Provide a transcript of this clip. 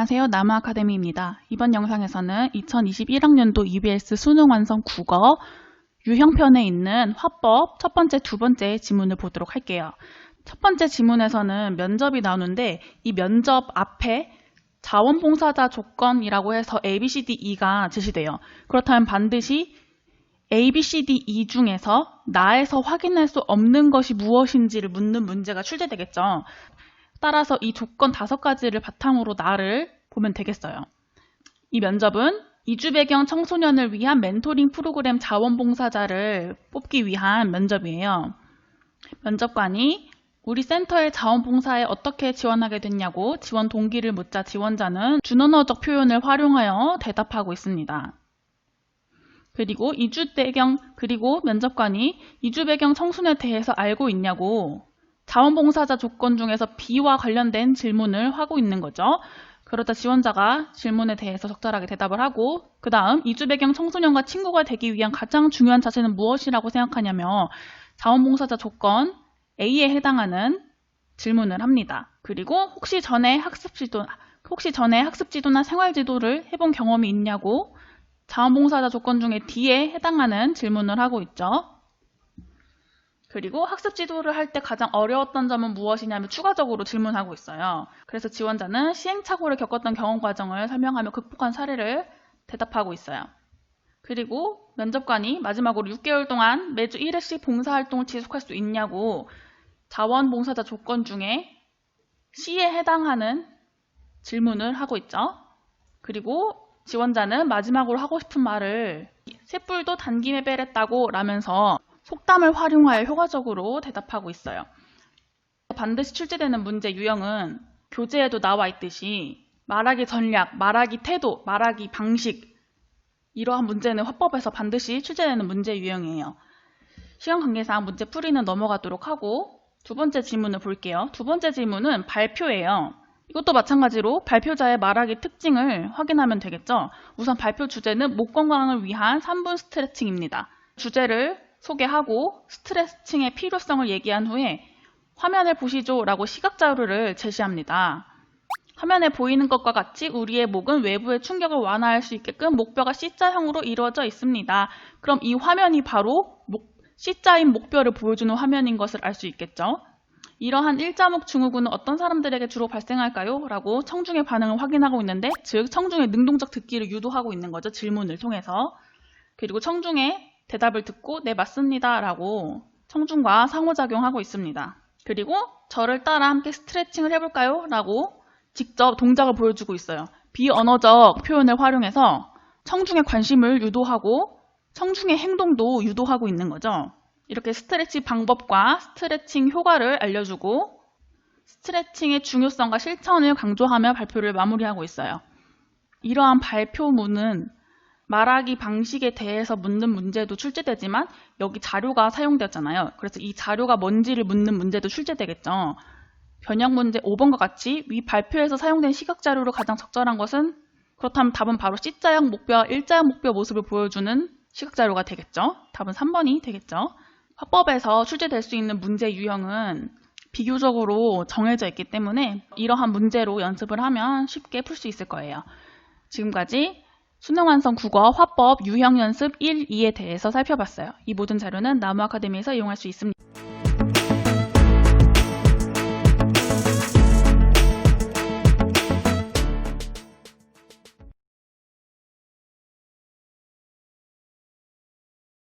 안녕하세요. 나무아카데미입니다. 이번 영상에서는 2021학년도 EBS 수능 완성 국어 유형편에 있는 화법 첫 번째, 두 번째 지문을 보도록 할게요. 첫 번째 지문에서는 면접이 나오는데 이 면접 앞에 자원봉사자 조건이라고 해서 ABCDE가 제시돼요. 그렇다면 반드시 ABCDE 중에서 나에서 확인할 수 없는 것이 무엇인지를 묻는 문제가 출제되겠죠. 따라서 이 조건 5가지를 바탕으로 나를 보면 되겠어요. 이 면접은 이주 배경 청소년을 위한 멘토링 프로그램 자원봉사자를 뽑기 위한 면접이에요. 면접관이 우리 센터의 자원봉사에 어떻게 지원하게 됐냐고 지원 동기를 묻자 지원자는 준언어적 표현을 활용하여 대답하고 있습니다. 그리고 면접관이 이주 배경 청소년에 대해서 알고 있냐고 자원봉사자 조건 중에서 B와 관련된 질문을 하고 있는 거죠. 그러다 지원자가 질문에 대해서 적절하게 대답을 하고 그 다음 이주 배경 청소년과 친구가 되기 위한 가장 중요한 자세는 무엇이라고 생각하냐며 자원봉사자 조건 A에 해당하는 질문을 합니다. 그리고 혹시 전에 학습지도나 생활지도를 해본 경험이 있냐고 자원봉사자 조건 중에 D에 해당하는 질문을 하고 있죠. 그리고 학습 지도를 할 때 가장 어려웠던 점은 무엇이냐며 추가적으로 질문하고 있어요. 그래서 지원자는 시행착오를 겪었던 경험 과정을 설명하며 극복한 사례를 대답하고 있어요. 그리고 면접관이 마지막으로 6개월 동안 매주 1회씩 봉사활동을 지속할 수 있냐고 자원봉사자 조건 중에 C에 해당하는 질문을 하고 있죠. 그리고 지원자는 마지막으로 하고 싶은 말을 쇳불도 단김에 빼랬다고 라면서 속담을 활용하여 효과적으로 대답하고 있어요. 반드시 출제되는 문제 유형은 교재에도 나와 있듯이 말하기 전략, 말하기 태도, 말하기 방식 이러한 문제는 화법에서 반드시 출제되는 문제 유형이에요. 시간 관계상 문제 풀이는 넘어가도록 하고 두 번째 질문을 볼게요. 두 번째 질문은 발표예요. 이것도 마찬가지로 발표자의 말하기 특징을 확인하면 되겠죠. 우선 발표 주제는 목 건강을 위한 3분 스트레칭입니다. 주제를 소개하고 스트레칭의 필요성을 얘기한 후에 화면을 보시죠 라고 시각자료를 제시합니다. 화면에 보이는 것과 같이 우리의 목은 외부의 충격을 완화할 수 있게끔 목뼈가 C자형으로 이루어져 있습니다. 그럼 이 화면이 바로 C자인 목뼈를 보여주는 화면인 것을 알 수 있겠죠. 이러한 일자목 증후군은 어떤 사람들에게 주로 발생할까요? 라고 청중의 반응을 확인하고 있는데 즉 청중의 능동적 듣기를 유도하고 있는 거죠. 질문을 통해서. 그리고 청중의 대답을 듣고 네 맞습니다 라고 청중과 상호작용하고 있습니다. 그리고 저를 따라 함께 스트레칭을 해볼까요? 라고 직접 동작을 보여주고 있어요. 비언어적 표현을 활용해서 청중의 관심을 유도하고 청중의 행동도 유도하고 있는 거죠. 이렇게 스트레칭 방법과 스트레칭 효과를 알려주고 스트레칭의 중요성과 실천을 강조하며 발표를 마무리하고 있어요. 이러한 발표문은 말하기 방식에 대해서 묻는 문제도 출제되지만 여기 자료가 사용되었잖아요. 그래서 이 자료가 뭔지를 묻는 문제도 출제되겠죠. 변형 문제 5번과 같이 위 발표에서 사용된 시각자료로 가장 적절한 것은 그렇다면 답은 바로 C자형 목뼈와 일자형 목뼈 모습을 보여주는 시각자료가 되겠죠. 답은 3번이 되겠죠. 화법에서 출제될 수 있는 문제 유형은 비교적으로 정해져 있기 때문에 이러한 문제로 연습을 하면 쉽게 풀 수 있을 거예요. 지금까지 수능 완성 국어 화법 유형 연습 1, 2에 대해서 살펴봤어요. 이 모든 자료는 나무아카데미에서 이용할 수 있습니다.